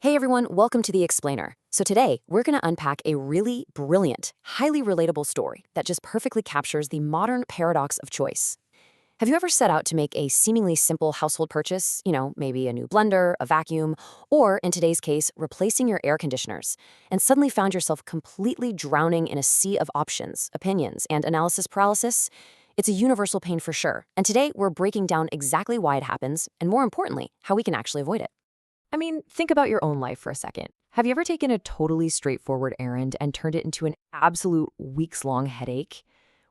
Hey everyone, welcome to The Explainer. So today, we're going to unpack a really brilliant, highly relatable story that just perfectly captures the modern paradox of choice. Have you ever set out to make a seemingly simple household purchase, maybe a new blender, a vacuum, or in today's case, replacing your air conditioners, and suddenly found yourself completely drowning in a sea of options, opinions, and analysis paralysis? It's a universal pain for sure, and today we're breaking down exactly why it happens, and more importantly, how we can actually avoid it. I mean, think about your own life for a second. Have you ever taken a totally straightforward errand and turned it into an absolute weeks-long headache?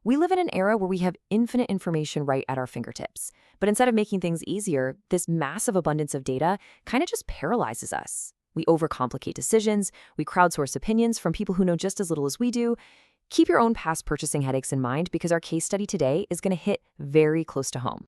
We live in an era where we have infinite information right at our fingertips. But instead of making things easier, this massive abundance of data kind of just paralyzes us. We overcomplicate decisions, we crowdsource opinions from people who know just as little as we do. Keep your own past purchasing headaches in mind because our case study today is going to hit very close to home.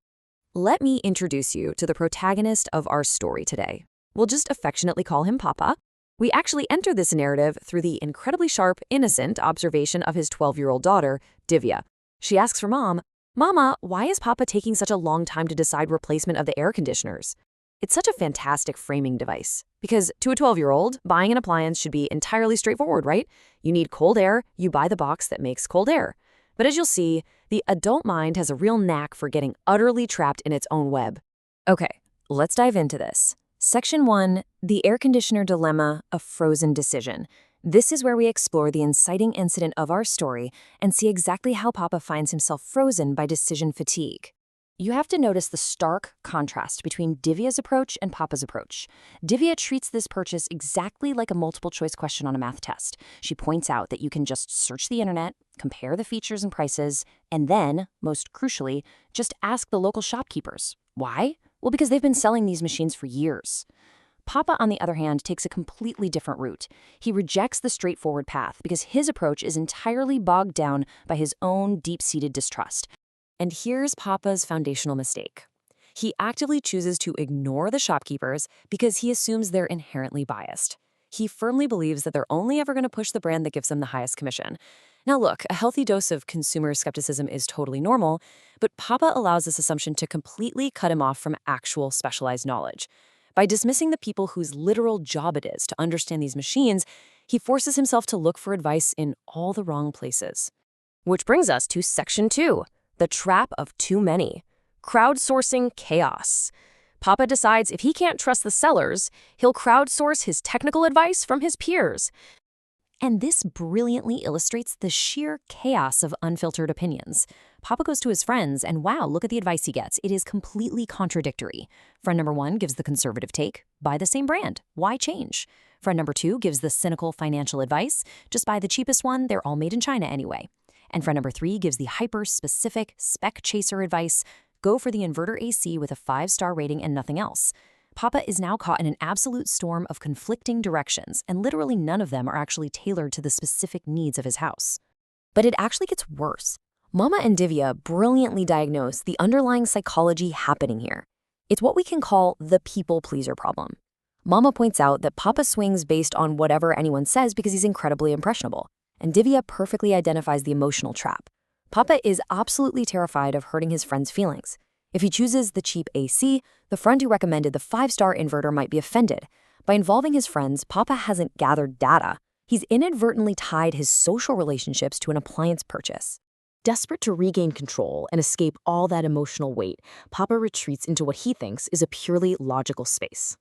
Let me introduce you to the protagonist of our story today. We'll just affectionately call him Papa. We actually enter this narrative through the incredibly sharp, innocent observation of his 12-year-old daughter, Divya. She asks her mom, "Mama, why is Papa taking such a long time to decide replacement of the air conditioners?" It's such a fantastic framing device, because to a 12-year-old, buying an appliance should be entirely straightforward, right? You need cold air, you buy the box that makes cold air. But as you'll see, the adult mind has a real knack for getting utterly trapped in its own web. Okay, let's dive into this. Section 1, The Air Conditioner Dilemma, a Frozen Decision. This is where we explore the inciting incident of our story and see exactly how Papa finds himself frozen by decision fatigue. You have to notice the stark contrast between Divya's approach and Papa's approach. Divya treats this purchase exactly like a multiple-choice question on a math test. She points out that you can just search the internet, compare the features and prices, and then, most crucially, just ask the local shopkeepers. Why? Well, because they've been selling these machines for years. Papa, on the other hand, takes a completely different route. He rejects the straightforward path because his approach is entirely bogged down by his own deep-seated distrust. And here's Papa's foundational mistake. He actively chooses to ignore the shopkeepers because he assumes they're inherently biased. He firmly believes that they're only ever going to push the brand that gives them the highest commission. Now look, a healthy dose of consumer skepticism is totally normal, but Papa allows this assumption to completely cut him off from actual specialized knowledge. By dismissing the people whose literal job it is to understand these machines, he forces himself to look for advice in all the wrong places. Which brings us to Section 2, the trap of too many. Crowdsourcing chaos. Papa decides if he can't trust the sellers, he'll crowdsource his technical advice from his peers. And this brilliantly illustrates the sheer chaos of unfiltered opinions. Papa goes to his friends, and wow, look at the advice he gets. It is completely contradictory. Friend number 1 gives the conservative take, buy the same brand, why change? Friend number 2 gives the cynical financial advice, just buy the cheapest one, they're all made in China anyway. And friend number 3 gives the hyper-specific spec chaser advice, go for the inverter AC with a 5-star rating and nothing else. Papa is now caught in an absolute storm of conflicting directions, and literally none of them are actually tailored to the specific needs of his house. But it actually gets worse. Mama and Divya brilliantly diagnose the underlying psychology happening here. It's what we can call the people-pleaser problem. Mama points out that Papa swings based on whatever anyone says because he's incredibly impressionable, and Divya perfectly identifies the emotional trap. Papa is absolutely terrified of hurting his friend's feelings. If he chooses the cheap AC, the friend who recommended the 5-star inverter might be offended. By involving his friends, Papa hasn't gathered data. He's inadvertently tied his social relationships to an appliance purchase. Desperate to regain control and escape all that emotional weight, Papa retreats into what he thinks is a purely logical space.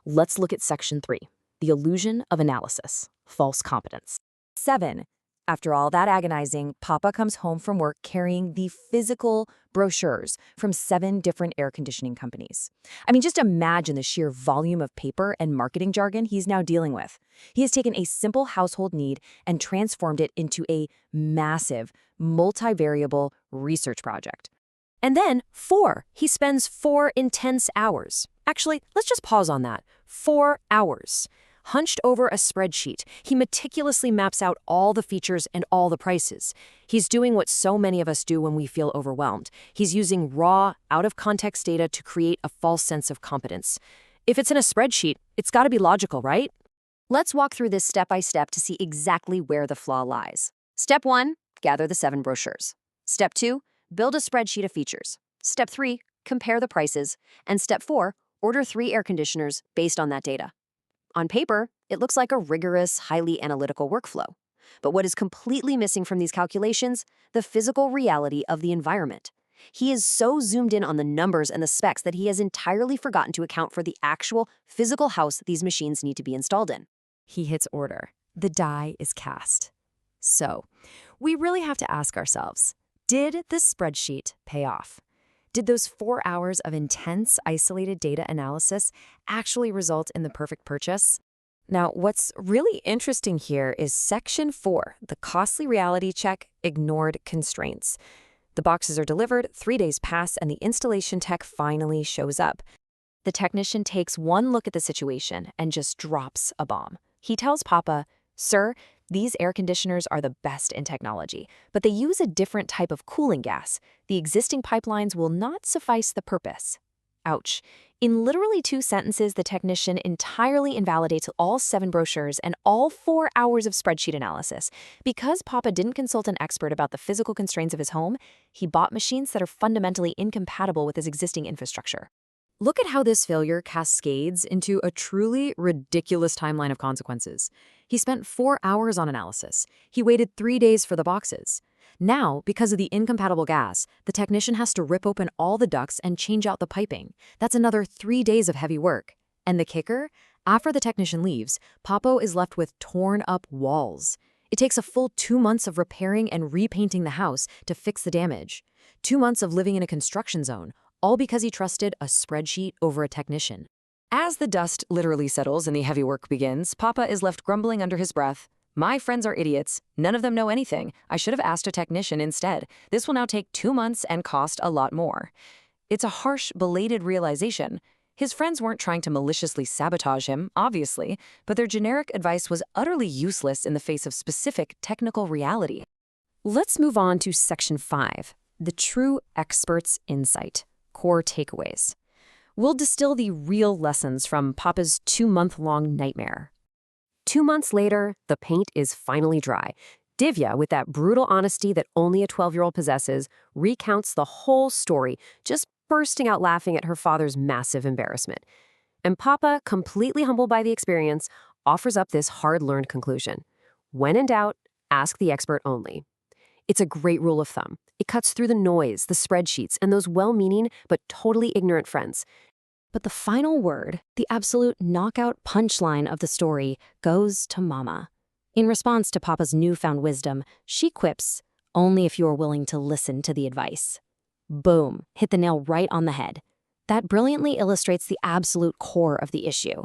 Let's look at Section 3, the illusion of analysis, false competence. 7. After all that agonizing, Papa comes home from work carrying the physical brochures from 7 different air conditioning companies. I mean, just imagine the sheer volume of paper and marketing jargon he's now dealing with. He has taken a simple household need and transformed it into a massive, multivariable research project. And then, 4, he spends 4 intense hours. Actually, let's just pause on that. 4 hours. Hunched over a spreadsheet, he meticulously maps out all the features and all the prices. He's doing what so many of us do when we feel overwhelmed. He's using raw, out-of-context data to create a false sense of competence. If it's in a spreadsheet, it's got to be logical, right? Let's walk through this step by step to see exactly where the flaw lies. Step 1, gather the 7 brochures. Step 2, build a spreadsheet of features. Step 3, compare the prices. And Step 4, order 3 air conditioners based on that data. On paper, it looks like a rigorous, highly analytical workflow. But what is completely missing from these calculations? The physical reality of the environment. He is so zoomed in on the numbers and the specs that he has entirely forgotten to account for the actual physical house these machines need to be installed in. He hits order. The die is cast. So, we really have to ask ourselves, did the spreadsheet pay off? Did those 4 hours of intense, isolated data analysis actually result in the perfect purchase? Now, what's really interesting here is Section 4, the costly reality check, ignored constraints. The boxes are delivered, 3 days pass, and the installation tech finally shows up. The technician takes one look at the situation and just drops a bomb. He tells Papa, "Sir, these air conditioners are the best in technology, but they use a different type of cooling gas. The existing pipelines will not suffice the purpose." Ouch. In literally 2 sentences, the technician entirely invalidates all 7 brochures and all 4 hours of spreadsheet analysis. Because Papa didn't consult an expert about the physical constraints of his home, he bought machines that are fundamentally incompatible with his existing infrastructure. Look at how this failure cascades into a truly ridiculous timeline of consequences. He spent 4 hours on analysis. He waited 3 days for the boxes. Now, because of the incompatible gas, the technician has to rip open all the ducts and change out the piping. That's another 3 days of heavy work. And the kicker? After the technician leaves, Papo is left with torn-up walls. It takes a full 2 months of repairing and repainting the house to fix the damage. 2 months of living in a construction zone, all because he trusted a spreadsheet over a technician. As the dust literally settles and the heavy work begins, Papa is left grumbling under his breath. "My friends are idiots. None of them know anything. I should have asked a technician instead. This will now take 2 months and cost a lot more." It's a harsh, belated realization. His friends weren't trying to maliciously sabotage him, obviously, but their generic advice was utterly useless in the face of specific technical reality. Let's move on to Section 5, the true expert's insight, core takeaways. We'll distill the real lessons from Papa's 2-month-long nightmare. 2 months later, the paint is finally dry. Divya, with that brutal honesty that only a 12-year-old possesses, recounts the whole story, just bursting out laughing at her father's massive embarrassment. And Papa, completely humbled by the experience, offers up this hard-learned conclusion. When in doubt, ask the expert only. It's a great rule of thumb. It cuts through the noise, the spreadsheets, and those well-meaning but totally ignorant friends. But the final word, the absolute knockout punchline of the story, goes to Mama. In response to Papa's newfound wisdom, she quips, "Only if you are willing to listen to the advice." Boom, hit the nail right on the head. That brilliantly illustrates the absolute core of the issue.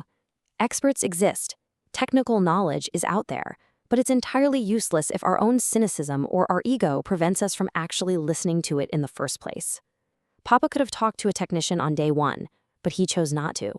Experts exist. Technical knowledge is out there, but it's entirely useless if our own cynicism or our ego prevents us from actually listening to it in the first place. Papa could have talked to a technician on day 1, but he chose not to.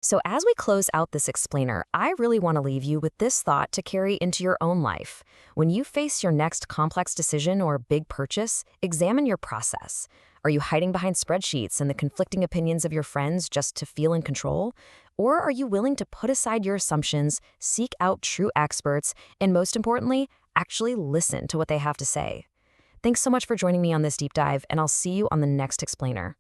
So as we close out this explainer, I really want to leave you with this thought to carry into your own life. When you face your next complex decision or big purchase, examine your process. Are you hiding behind spreadsheets and the conflicting opinions of your friends just to feel in control? Or are you willing to put aside your assumptions, seek out true experts, and most importantly, actually listen to what they have to say? Thanks so much for joining me on this deep dive, and I'll see you on the next explainer.